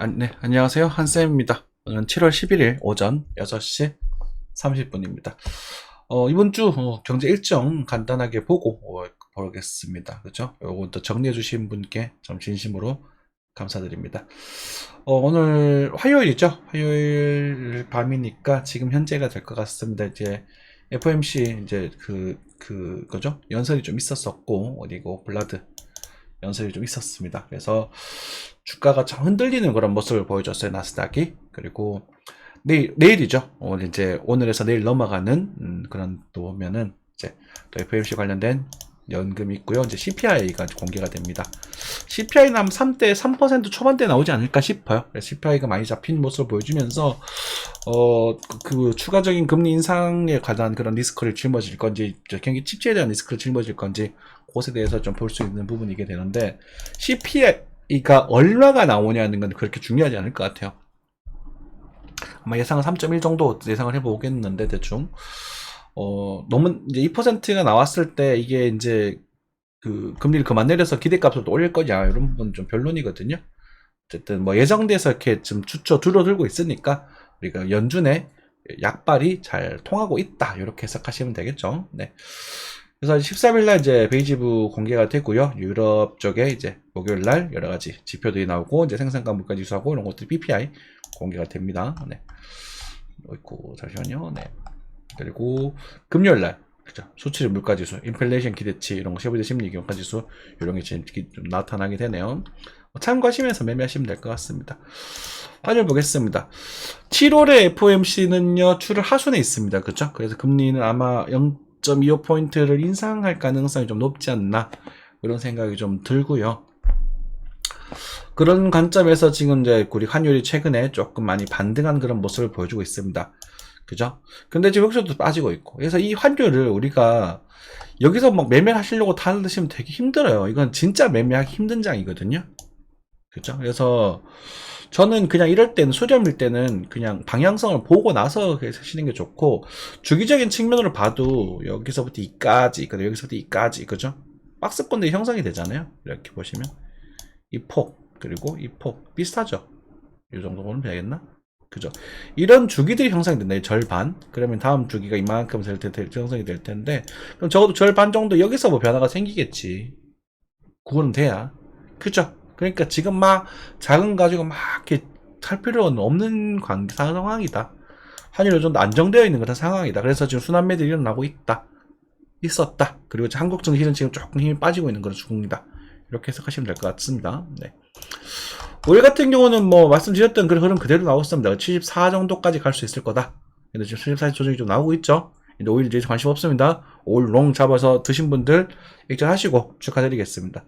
네, 안녕하세요. 한쌤입니다. 오늘은 7월 11일 오전 6시 30분입니다. 이번 주 경제 일정 간단하게 보고 보겠습니다. 그죠? 요것도 정리해 주신 분께 좀 진심으로 감사드립니다. 오늘 화요일이죠? 화요일 밤이니까 지금 현재가 될 것 같습니다. 이제 FOMC 이제 그거죠? 연설이 좀 있었었고, 어디고, 블라드 연설이 좀 있었습니다. 그래서 주가가 참 흔들리는 그런 모습을 보여줬어요. 나스닥이. 그리고 내일이죠. 오늘에서 내일 넘어가는 그런 또 보면은 이제 또 FOMC 관련된 연금이 있고요. 이제 CPI가 공개가 됩니다. CPI는 한 3% 초반대 나오지 않을까 싶어요. 그래서 CPI가 많이 잡힌 모습을 보여주면서 그 추가적인 금리 인상에 관한 그런 리스크를 짊어질 건지, 경기 침체에 대한 리스크를 짊어질 건지, 그것에 대해서 좀 볼 수 있는 부분이게 되는데, CPI가 얼마가 나오냐는 건 그렇게 중요하지 않을 것 같아요. 아마 예상은 3.1 정도 예상을 해보겠는데, 대충. 너무 이제 2%가 나왔을 때 이게 이제 그 금리를 그만 내려서 기대값을 또 올릴 거냐, 이런 부분은 좀 변론이거든요. 어쨌든 뭐 예정돼서 이렇게 좀 줄어들고 있으니까 우리가 연준의 약발이 잘 통하고 있다, 이렇게 해석하시면 되겠죠. 네. 그래서 13일날 이제 베이지부 공개가 되고요. 유럽 쪽에 이제 목요일날 여러 가지 지표들이 나오고, 이제 생산가 물가 지수하고 이런 것들이 PPI 공개가 됩니다. 네. 있고, 잠시만요. 네. 그리고 금요일날, 그죠? 수출 물가 지수, 인플레이션 기대치, 이런 거, 셰프드 심리 경과 지수, 이런 게 지금 좀 나타나게 되네요. 참고하시면서 매매하시면 될 것 같습니다. 화요일 보겠습니다. 7월에 FOMC는요, 7월 하순에 있습니다. 그죠? 그래서 금리는 아마 0.25포인트를 인상할 가능성이 좀 높지 않나, 이런 생각이 좀 들고요. 그런 관점에서 지금 이제 우리 환율이 최근에 조금 많이 반등한 그런 모습을 보여주고 있습니다. 그죠? 근데 지금 여기서도 빠지고 있고. 그래서 이 환율을 우리가 여기서 막 매매를 하시려고 달으시면 되게 힘들어요. 이건 진짜 매매하기 힘든 장이거든요. 그죠? 그래서 저는 그냥 이럴 때는, 수렴일 때는 그냥 방향성을 보고 나서 하시는 게 좋고, 주기적인 측면으로 봐도 여기서부터 이까지, 여기서부터 이까지, 그죠? 박스권들이 형성이 되잖아요. 이렇게 보시면. 이 폭, 그리고 이 폭, 비슷하죠? 이 정도 보면 되겠나? 그죠? 이런 주기들이 형성이 된다. 절반. 그러면 다음 주기가 이만큼 형성이 될 텐데, 그럼 적어도 절반 정도 여기서 뭐 변화가 생기겠지. 그거는 돼야. 그죠? 그러니까 지금 막 자금 가지고 막 이렇게 할 필요는 없는 상황이다. 환율이 좀 더 안정되어 있는 그런 상황이다. 그래서 지금 순환매들이 일어나고 있었다. 그리고 한국 증시는 지금 조금 힘이 빠지고 있는 그런 중이다. 이렇게 해석하시면 될 것 같습니다. 네. 오일 같은 경우는 뭐 말씀드렸던 그런 흐름 그대로 나오고 있습니다. 74 정도까지 갈 수 있을 거다. 근데 지금 74 조정이 좀 나오고 있죠. 근데 오일 이제 관심 없습니다. 오일 롱 잡아서 드신 분들 익절하시고 축하드리겠습니다.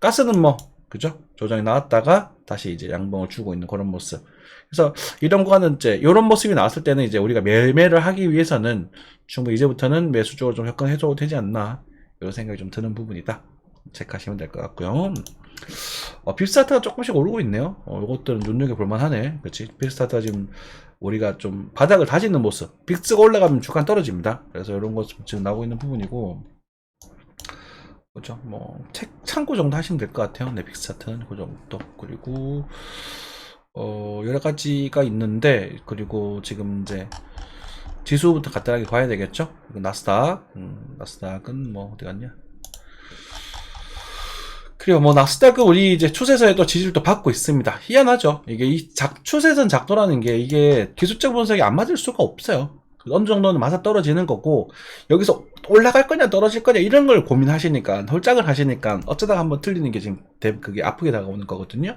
가스는 뭐 그죠? 조정이 나왔다가 다시 이제 양봉을 주고 있는 그런 모습. 그래서 이런 구간은 이제 이런 모습이 나왔을 때는 이제 우리가 매매를 하기 위해서는 충분히 이제부터는 매수 쪽으로 좀 접근 해줘도 되지 않나, 이런 생각이 좀 드는 부분이다. 체크하시면 될 것 같고요. 빕스타트가 조금씩 오르고 있네요. 이것들은 눈여겨볼 만하네. 그치? 빕스타트가 지금 우리가 좀 바닥을 다지는 모습. 빅스가 올라가면 주가 떨어집니다. 그래서 이런 것 지금 나오고 있는 부분이고, 그죠? 뭐 책 참고 정도 하시면 될 것 같아요. 네, 빅스타트는 그 정도. 그리고 여러 가지가 있는데, 그리고 지금 이제 지수부터 간단하게 봐야 되겠죠? 나스닥, 나스닥은 뭐 어디 갔냐? 그리고 뭐 나스닥은 우리 이제 추세선에 또 지지를 또 받고 있습니다. 희한하죠? 이게 이 추세선 작도라는 게 이게 기술적 분석이 안 맞을 수가 없어요. 어느 정도는 맞아 떨어지는 거고, 여기서 올라갈 거냐 떨어질 거냐 이런 걸 고민하시니까, 홀짝을 하시니까 어쩌다가 한번 틀리는 게 지금 그게 아프게 다가오는 거거든요.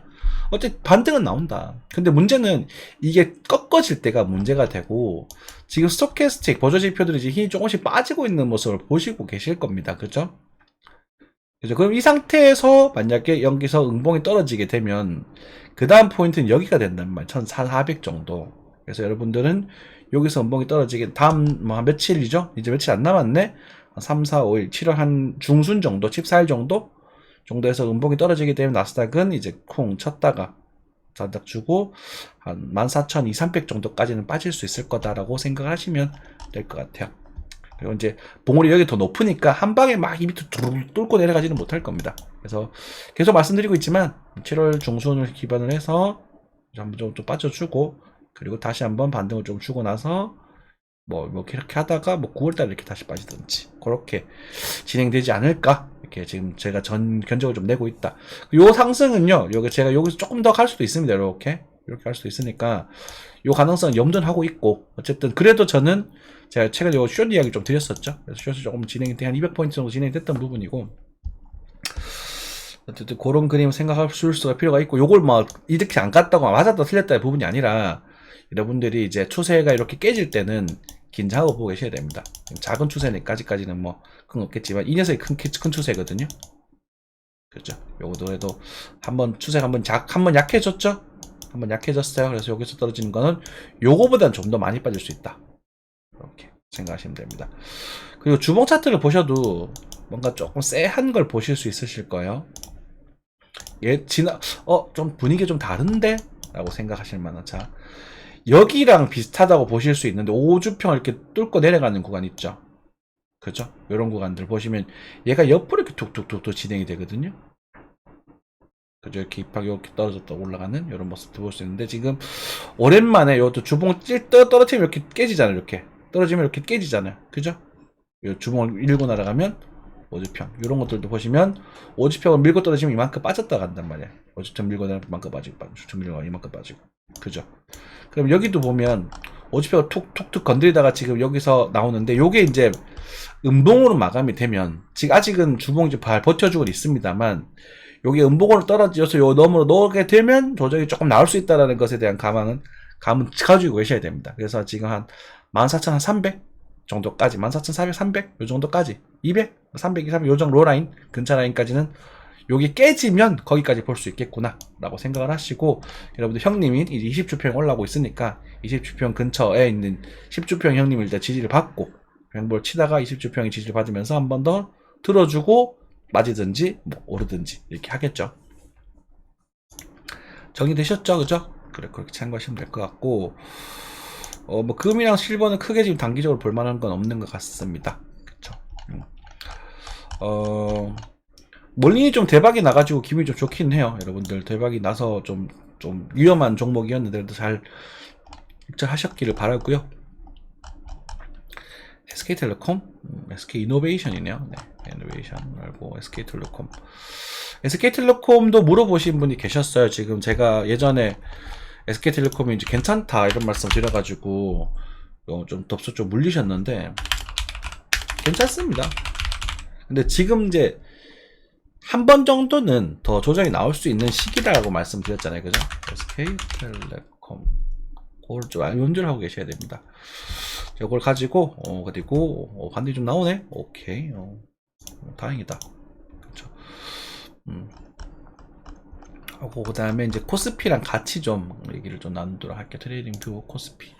어쨌든 반등은 나온다. 근데 문제는 이게 꺾어질 때가 문제가 되고, 지금 스토캐스틱 보조지표들이 지금 힘이 조금씩 빠지고 있는 모습을 보시고 계실 겁니다. 그죠? 그죠? 그럼 이 상태에서 만약에 여기서 응봉이 떨어지게 되면 그 다음 포인트는 여기가 된단 말이에요. 1400 정도. 그래서 여러분들은 여기서 응봉이 떨어지게 다음 뭐 며칠이죠? 이제 며칠 안 남았네. 3, 4, 5일, 7월 한 중순 정도, 14일 정도에서 응봉이 떨어지게 되면 나스닥은 이제 콩 쳤다가 바닥 주고 한 14,200, 300 정도까지는 빠질 수 있을 거다라고 생각을 하시면 될 것 같아요. 그리고 이제 봉우리 여기 더 높으니까 한 방에 막 이 밑으로 뚫고 내려가지는 못할 겁니다. 그래서 계속 말씀드리고 있지만 7월 중순을 기반으로 해서 한번 좀 빠져주고, 그리고 다시 한번 반등을 좀 주고 나서 뭐 이렇게 하다가 뭐 9월달에 이렇게 다시 빠지든지 그렇게 진행되지 않을까, 이렇게 지금 제가 견적을 좀 내고 있다. 요 상승은요, 여기 제가 여기서 조금 더 갈 수도 있습니다. 이렇게 갈 수도 있으니까 요 가능성은 염두는 하고 있고, 어쨌든 그래도 저는 제가 최근에 요 숏 이야기 좀 드렸었죠. 그래서 숏이 조금 진행이 한 200포인트 정도 진행이 됐던 부분이고, 어쨌든 그런 그림을 생각할 수가 필요가 있고, 요걸 뭐 이렇게 안 갔다고 맞았다 틀렸다의 부분이 아니라, 여러분들이 이제 추세가 이렇게 깨질 때는 긴장하고 보고 계셔야 됩니다. 작은 추세니까 아직까지는 뭐 큰 없겠지만 이 녀석이 큰 추세거든요. 그렇죠? 요거도 해도 한번 추세가 한번 약해졌죠? 한번 약해졌어요. 그래서 여기서 떨어지는 거는 요거보단 좀 더 많이 빠질 수 있다. 이렇게 생각하시면 됩니다. 그리고 주봉 차트를 보셔도 뭔가 조금 쎄한 걸 보실 수 있으실 거예요. 좀 분위기 좀 다른데? 라고 생각하실 만한. 자, 여기랑 비슷하다고 보실 수 있는데 5주평을 이렇게 뚫고 내려가는 구간 있죠. 그죠? 이런 구간들 보시면 얘가 옆으로 이렇게 툭툭툭 진행이 되거든요. 그죠? 이렇게 입하게 이렇게 떨어졌다 올라가는 이런 모습도 볼 수 있는데, 지금 오랜만에 이것도 주봉 떨어뜨리면 이렇게 깨지잖아요. 이렇게 떨어지면 이렇게 깨지잖아요. 그죠? 이 주봉을 밀고 날아가면 5주평, 이런 것들도 보시면 5주평을 밀고 떨어지면 이만큼 빠졌다 간단 말이야. 5주평 밀고 나면 이만큼 빠지고, 5주평 밀고 나면 이만큼 빠지고. 그죠? 그럼 여기도 보면 5주평을 툭툭툭 건드리다가 지금 여기서 나오는데, 요게 이제 음봉으로 마감이 되면, 지금 아직은 주봉이 좀 버텨주고 있습니다만, 요게 음봉으로 떨어져서 요 너머로 넣게 되면 조정이 조금 나올 수 있다는 것에 대한 감은 가지고 계셔야 됩니다. 그래서 지금 한 14,300 정도까지, 14,400, 300, 요 정도까지, 200, 300, 300, 요 정도 로라인, 근처 라인까지는 여기 깨지면 거기까지 볼 수 있겠구나 라고 생각을 하시고, 여러분들 형님이 이제 20주평 올라오고 있으니까 20주평 근처에 있는 10주평 형님을 일단 지지를 받고 횡보를 치다가 20주평이 지지를 받으면서 한 번 더 들어주고 맞이든지 뭐 오르든지 이렇게 하겠죠. 정리되셨죠? 그죠? 그래, 그렇게 참고하시면 될 것 같고, 뭐 금이랑 실버는 크게 지금 단기적으로 볼만한 건 없는 것 같습니다. 그쵸? 멀린이 좀 대박이 나가지고 기분이 좀 좋긴 해요. 여러분들 대박이 나서 좀 위험한 종목이었는데 잘 입찰하셨기를 바라고요. SK텔레콤, SK이노베이션이네요. 네, 이노베이션 말고 SK텔레콤. SK텔레콤도 물어보신 분이 계셨어요. 지금 제가 예전에 SK텔레콤이 이제 괜찮다 이런 말씀 드려가지고 좀 덥석 좀 물리셨는데, 괜찮습니다. 근데 지금 이제 한 번 정도는 더 조정이 나올 수 있는 시기라고 말씀드렸잖아요. 그죠? SK텔레콤. 그걸 좀 연주를 하고 계셔야 됩니다. 이걸 가지고, 그리고, 반대 좀 나오네? 오케이. 다행이다. 그쵸. 하고, 그 다음에 이제 코스피랑 같이 좀 얘기를 좀 나누도록 할게요. 트레이딩 뷰 코스피.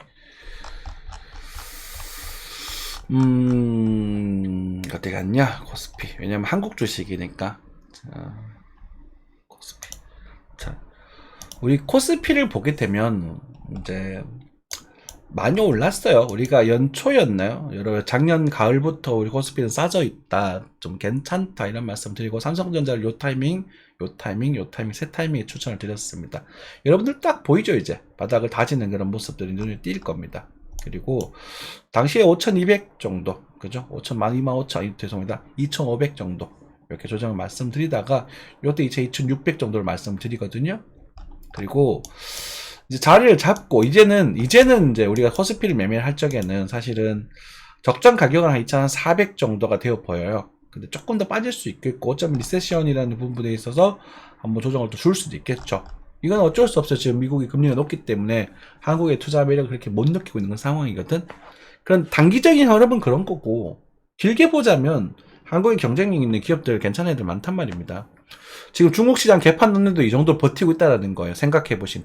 어디 갔냐? 코스피. 왜냐면 한국 주식이니까. 자, 코스피. 자, 우리 코스피를 보게 되면, 이제, 많이 올랐어요. 우리가 연초였나요? 여러 작년 가을부터 우리 코스피는 싸져 있다, 좀 괜찮다 이런 말씀 드리고, 삼성전자를 요 타이밍 세 타이밍에 추천을 드렸습니다. 여러분들 딱 보이죠? 이제 바닥을 다지는 그런 모습들이 눈에 띌 겁니다. 그리고 당시에 5,200 정도, 그죠? 25,000, 죄송합니다. 2,500 정도 이렇게 조정을 말씀드리다가 요때 이제 2,600 정도를 말씀드리거든요. 그리고 이제 자리를 잡고 이제는 이제 우리가 코스피를 매매를 할 적에는 사실은 적정 가격은 한 2,400 정도가 되어 보여요. 근데 조금 더 빠질 수 있겠고, 어쩌면 리세션이라는 부분에 있어서 한번 조정을 또 줄 수도 있겠죠. 이건 어쩔 수 없어요. 지금 미국이 금리가 높기 때문에 한국의 투자 매력을 그렇게 못 느끼고 있는 상황이거든. 그런 단기적인 흐름은 그런 거고, 길게 보자면 한국의 경쟁력 있는 기업들 괜찮은 애들 많단 말입니다. 지금 중국 시장 개판 넣는데도 이 정도 버티고 있다는 거예요.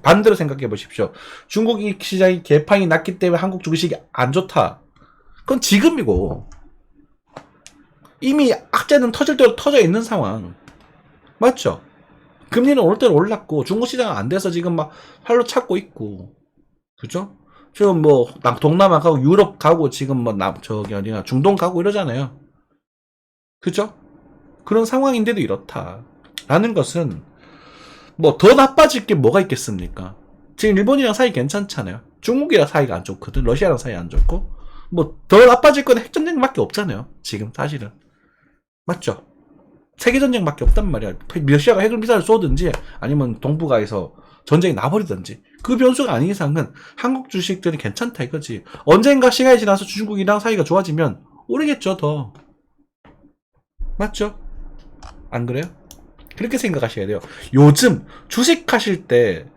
반대로 생각해 보십시오. 중국 시장이 개판이 났기 때문에 한국 주식이 안 좋다. 그건 지금이고, 이미 악재는 터질 대로 터져 있는 상황. 맞죠? 금리는 오를 대로 올랐고, 중국 시장은 안 돼서 지금 막 활로 찾고 있고, 그죠? 지금 뭐, 동남아 가고, 유럽 가고, 지금 뭐, 중동 가고 이러잖아요. 그죠? 그런 상황인데도 이렇다. 라는 것은, 뭐, 더 나빠질 게 뭐가 있겠습니까? 지금 일본이랑 사이 괜찮잖아요. 중국이랑 사이가 안 좋거든. 러시아랑 사이 안 좋고. 뭐 더 나빠질 건 핵전쟁밖에 없잖아요. 지금 사실은. 맞죠? 세계전쟁밖에 없단 말이야. 러시아가 핵을 미사를 쏘든지 아니면 동북아에서 전쟁이 나버리든지 그 변수가 아닌 이상은 한국 주식들이 괜찮다 이거지. 언젠가 시간이 지나서 중국이랑 사이가 좋아지면 오르겠죠 더. 맞죠? 안 그래요? 그렇게 생각하셔야 돼요. 요즘 주식하실 때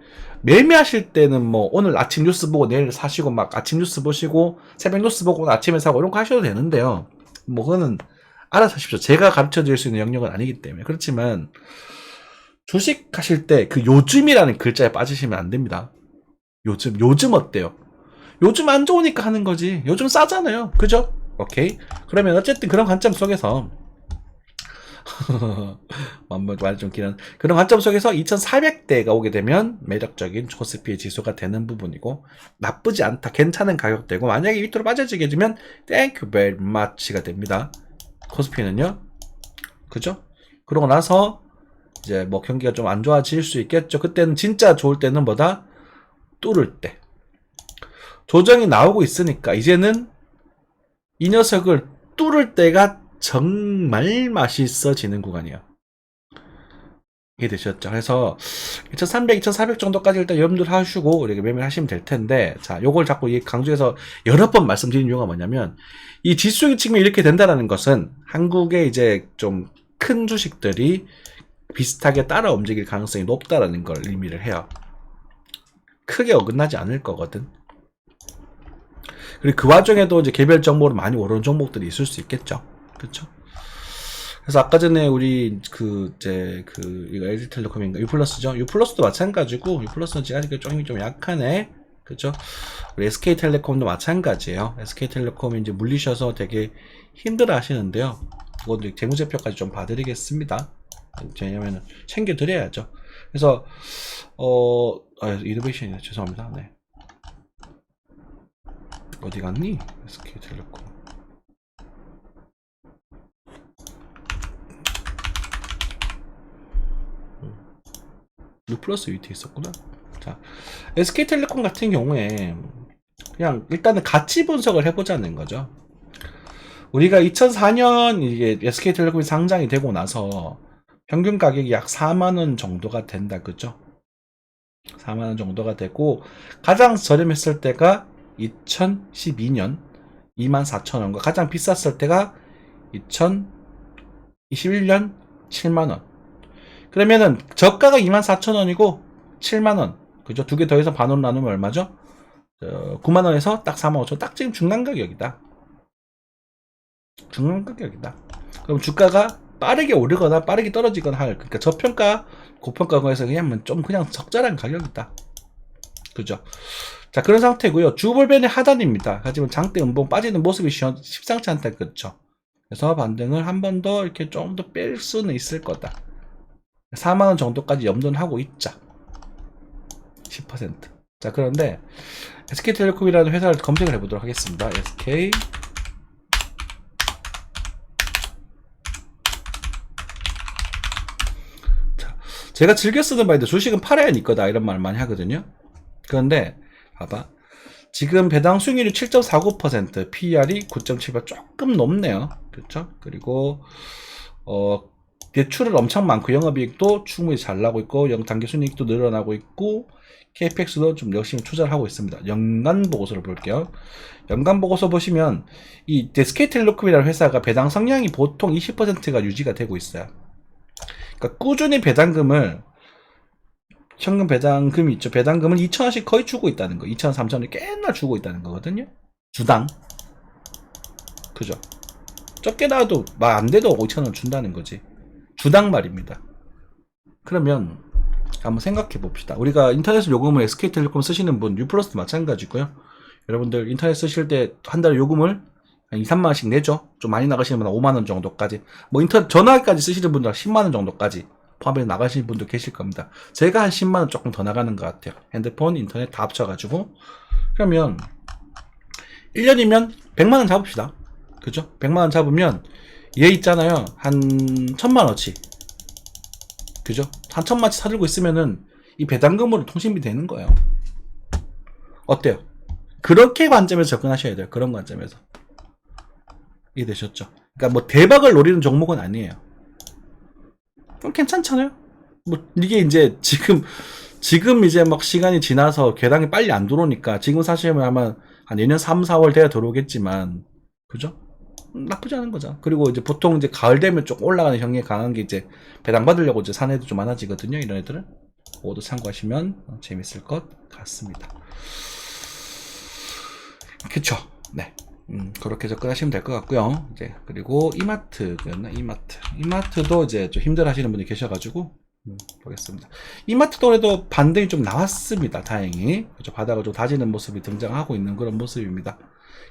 매매하실 때는 뭐 오늘 아침 뉴스 보고 내일 사시고 막 아침 뉴스 보시고 새벽 뉴스 보고 오늘 아침에 사고 이런 거 하셔도 되는데요. 뭐 그거는 알아서 하십시오. 제가 가르쳐 드릴 수 있는 영역은 아니기 때문에. 그렇지만 주식 하실 때 그 요즘이라는 글자에 빠지시면 안 됩니다. 요즘 어때요? 요즘 안 좋으니까 하는 거지. 요즘 싸잖아요. 그죠? 오케이. 그러면 어쨌든 그런 관점 속에서 말 좀 길은 그런 관점 속에서 2400대가 오게 되면 매력적인 코스피 지수가 되는 부분이고 나쁘지 않다. 괜찮은 가격대고 만약에 밑으로 빠져지게 되면 Thank you very much가 됩니다. 코스피는요. 그죠? 그러고 나서 이제 뭐 경기가 좀 안 좋아질 수 있겠죠. 그때는 진짜 좋을 때는 뭐다? 뚫을 때. 조정이 나오고 있으니까 이제는 이 녀석을 뚫을 때가 정말 맛있어지는 구간이에요. 이해되셨죠? 그래서 2300, 2400 정도까지 일단 염두를 하시고 이렇게 매매를 하시면 될 텐데, 자, 요걸 자꾸 강조해서 여러 번 말씀드린 이유가 뭐냐면 이 지수적인 측면이 이렇게 된다는 것은 한국의 이제 좀 큰 주식들이 비슷하게 따라 움직일 가능성이 높다라는 걸 의미를 해요. 크게 어긋나지 않을 거거든. 그리고 그 와중에도 이제 개별 정보로 많이 오르는 종목들이 있을 수 있겠죠. 그렇죠? 그래서 아까 전에 우리 이거 LG텔레콤인가 유플러스죠. 유플러스도 마찬가지고 유플러스는 지금 아직 좀 약하네. 그렇죠? 우리 SK텔레콤도 마찬가지예요. SK텔레콤이 이제 물리셔서 되게 힘들어 하시는데요. 그것도 재무제표까지 좀 봐드리겠습니다. 왜냐면 챙겨드려야죠. 그래서 이노베이션이네. 죄송합니다. 네. 어디 갔니? SK텔레콤. U+ 위트에 있었구나. 자, SK텔레콤 같은 경우에 그냥 일단은 가치 분석을 해보자는 거죠. 우리가 2004년 이게 SK텔레콤이 상장이 되고 나서 평균 가격이 약 4만원 정도가 된다. 그죠? 4만원 정도가 되고 가장 저렴했을 때가 2012년 24,000원과 가장 비쌌을 때가 2021년 7만원. 그러면은 저가가 24,000원이고 7만원. 그죠? 두 개 더해서 반원 나누면 얼마죠? 9만원에서 딱 45,000원. 딱 지금 중간 가격이다. 중간 가격이다. 그럼 주가가 빠르게 오르거나 빠르게 떨어지거나 그러니까 저평가, 고평가에서 그냥 적절한 가격이다. 그죠? 자, 그런 상태고요. 주볼벤의 하단입니다. 하지만 장대 음봉 빠지는 모습이 십상치 않다. 그렇죠? 그래서 반등을 한 번 더 이렇게 좀 더 뺄 수는 있을 거다. 4만원 정도까지 염두는 하고 있자. 10%. 자, 그런데 SK텔레콤이라는 회사를 검색을 해보도록 하겠습니다. SK 자, 제가 즐겨 쓰는 말인데 주식은 팔아야 니 거다 이런 말 많이 하거든요. 그런데 봐봐. 지금 배당 수익률이 7.49%, PER이 9.78 조금 높네요. 그렇죠? 그리고 대출을 엄청 많고 영업이익도 충분히 잘 나고 있고 당기순이익도 늘어나고 있고 KPX도 좀 열심히 투자를 하고 있습니다. 연간 보고서를 볼게요. 연간 보고서 보시면 이 SK텔레콤이라는 회사가 배당 성향이 보통 20%가 유지가 되고 있어요. 그러니까 꾸준히 배당금을 현금 배당금이 있죠. 배당금을 2,000원씩 거의 주고 있다는 거. 2,000원, 3,000원을 꽤나 주고 있다는 거거든요. 주당. 그죠? 적게 나와도 말 안 돼도 5,000원 준다는 거지. 주당 말입니다. 그러면 한번 생각해 봅시다. 우리가 인터넷 요금을 SK텔레콤 쓰시는 분, U+도 마찬가지고요. 여러분들 인터넷 쓰실 때 한 달에 요금을 한 2, 3만원씩 내죠. 좀 많이 나가시는 분은 5만원 정도까지. 뭐 인터넷 전화기까지 쓰시는 분들은 10만원 정도까지 포함해서 나가시는 분도 계실 겁니다. 제가 한 10만원 조금 더 나가는 것 같아요. 핸드폰, 인터넷 다 합쳐가지고. 그러면 1년이면 100만원 잡읍시다. 그죠? 100만원 잡으면 얘 있잖아요. 한 1,000만원어치. 그죠? 한 1,000만원치 사들고 있으면은 이 배당금으로 통신비 되는 거예요. 어때요? 그렇게 관점에서 접근하셔야 돼요. 그런 관점에서. 이해되셨죠? 그러니까 뭐 대박을 노리는 종목은 아니에요. 그럼 괜찮잖아요? 뭐 이게 이제 지금 이제 막 시간이 지나서 계단이 빨리 안 들어오니까 지금 사시면 아마 한 내년 3, 4월 돼야 들어오겠지만 그죠? 나쁘지 않은 거죠. 그리고 이제 보통 이제 가을 되면 좀 올라가는 형이 강한 게 이제 배당 받으려고 이제 사는 애들 좀 많아지거든요. 이런 애들은 모두 참고하시면 재밌을 것 같습니다. 그쵸? 네. 그렇게 접근하시면 될 것 같고요. 이제 그리고 이마트였나? 이마트도 이제 좀 힘들어 하시는 분이 계셔가지고 보겠습니다. 이마트도 그래도 반등이 좀 나왔습니다. 다행히. 그렇죠? 바닥을 좀 다지는 모습이 등장하고 있는 그런 모습입니다.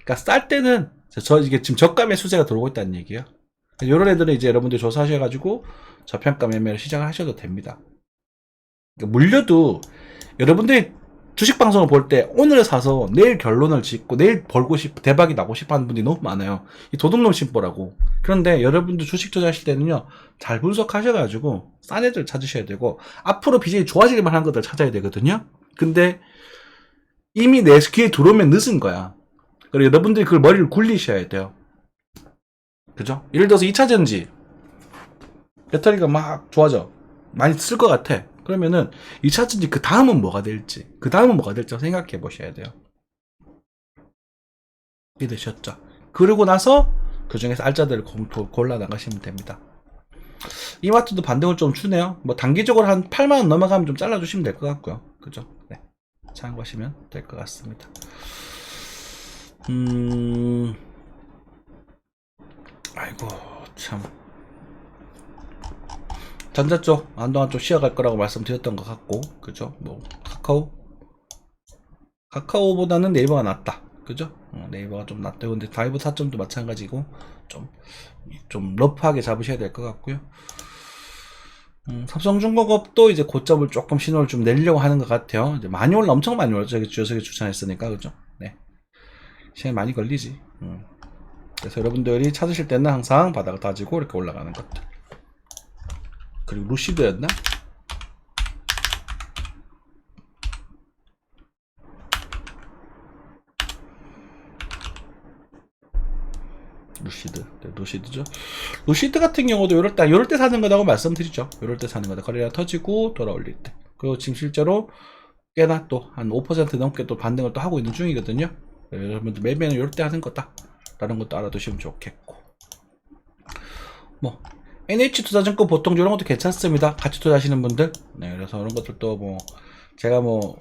그러니까 쌀 때는 이게 지금 저가 매수세가 들어오고 있다는 얘기예요. 이런 애들은 이제 여러분들 조사하셔가지고 저평가 매매를 시작을 하셔도 됩니다. 그러니까 물려도 여러분들이 주식 방송을 볼 때 오늘 사서 내일 결론을 짓고 내일 벌고 싶고 대박이 나고 싶어 하는 분들이 너무 많아요. 이 도둑놈 심보라고. 그런데 여러분들 주식 투자하실 때는요, 잘 분석하셔가지고 싼 애들 찾으셔야 되고 앞으로 비중이 좋아질 만한 것들 찾아야 되거든요. 근데 이미 내 귀에 들어오면 늦은 거야. 그리고 여러분들이 그걸 머리를 굴리셔야 돼요. 그죠? 예를 들어서 2차전지 배터리가 막 좋아져. 많이 쓸 것 같아. 그러면은 2차전지 그 다음은 뭐가 될지 생각해 보셔야 돼요. 이해되셨죠? 그러고 나서 그 중에서 알짜들을 골라 나가시면 됩니다. 이마트도 반등을 좀 주네요. 뭐 단기적으로 한 8만원 넘어가면 좀 잘라주시면 될 것 같고요. 그죠? 네. 참고하시면 될 것 같습니다. 아이고 참 전자 쪽 한동안 좀 쉬어갈 거라고 말씀드렸던 것 같고, 그죠? 뭐 카카오보다는 네이버가 낫다, 그죠? 네이버가 좀 낫다. 근데 다이브 4점도 마찬가지고 좀 러프하게 잡으셔야 될 것 같고요. 삼성중공업도 이제 고점을 조금 신호를 좀 내려고 하는 것 같아요. 이제 많이 올라, 엄청 많이 올라. 저기 주석에 추천했으니까, 그죠? 네. 시간이 많이 걸리지. 그래서 여러분들이 찾으실 때는 항상 바닥을 다지고 이렇게 올라가는 것들. 그리고 루시드였나? 루시드죠. 루시드 같은 경우도 요럴 때 사는 거라고 말씀드리죠. 요럴 때 사는 거다. 거래가 터지고 돌아올릴 때. 그리고 지금 실제로 꽤나 또 한 5% 넘게 또 반등을 또 하고 있는 중이거든요. 여러분들 매매는 요럴 때 하는 거다 라는 것도 알아두시면 좋겠고, 뭐 NH투자증권 보통 이런 것도 괜찮습니다. 같이 투자하시는 분들. 네, 그래서 이런 것들도 뭐 제가 뭐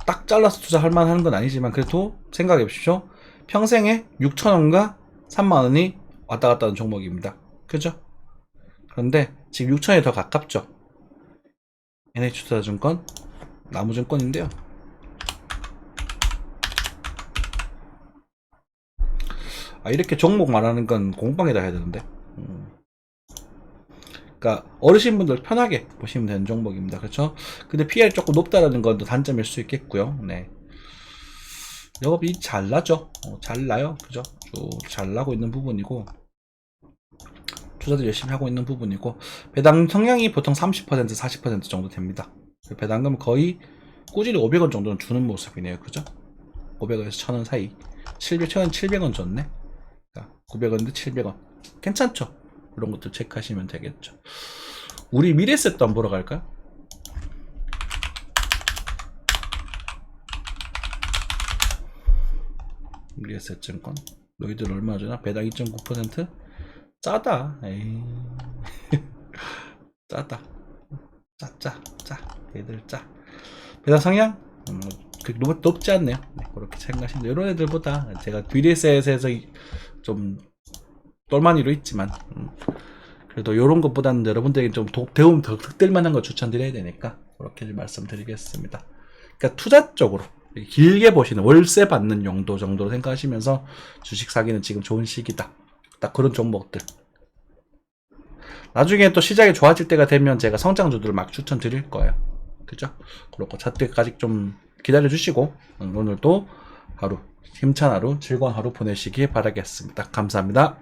딱 잘라서 투자할 만한 건 아니지만 그래도 생각해 보십시오. 평생에 6천원과 3만원이 왔다 갔다 하는 종목입니다. 그죠? 그런데 지금 6천원이 더 가깝죠. NH투자증권, 나무증권인데요. 이렇게 종목 말하는 건 공방에다 해야 되는데. 그러니까 어르신분들 편하게 보시면 되는 종목입니다. 그렇죠? 근데 PR이 조금 높다라는 건 또 단점일 수 있겠고요. 네. 영업이 잘 나죠. 잘 나요. 그죠? 쭉 잘 나고 있는 부분이고, 투자들 열심히 하고 있는 부분이고, 배당 성향이 보통 30%, 40% 정도 됩니다. 배당금 거의 꾸준히 500원 정도는 주는 모습이네요. 그죠? 500원에서 1000원 사이. 700원, 700원 줬네. 900원인데 700원. 괜찮죠? 이런 것도 체크하시면 되겠죠. 우리 미래셋도 한번 보러 갈까요? 미래셋 증권. 너희들 얼마 주나? 배당 2.9%? 짜다. 에이. 짜다. 짜. 얘들 짜. 배당 성향? 너무 높지 않네요. 네, 그렇게 생각하시면 이런 애들보다 제가 미래셋에서 좀 똘마니로 있지만 그래도 이런 것보다는 여러분들에게 좀 도움 더 될 만한 걸 추천드려야 되니까 그렇게 말씀드리겠습니다. 그러니까 투자 쪽으로 길게 보시는 월세 받는 용도 정도로 생각하시면서 주식 사기는 지금 좋은 시기다. 딱 그런 종목들. 나중에 또 시장이 좋아질 때가 되면 제가 성장주들을 막 추천드릴 거예요. 그죠? 그렇고 차때까지 좀 기다려 주시고 오늘도 하루 힘찬 하루 즐거운 하루 보내시기 바라겠습니다. 감사합니다.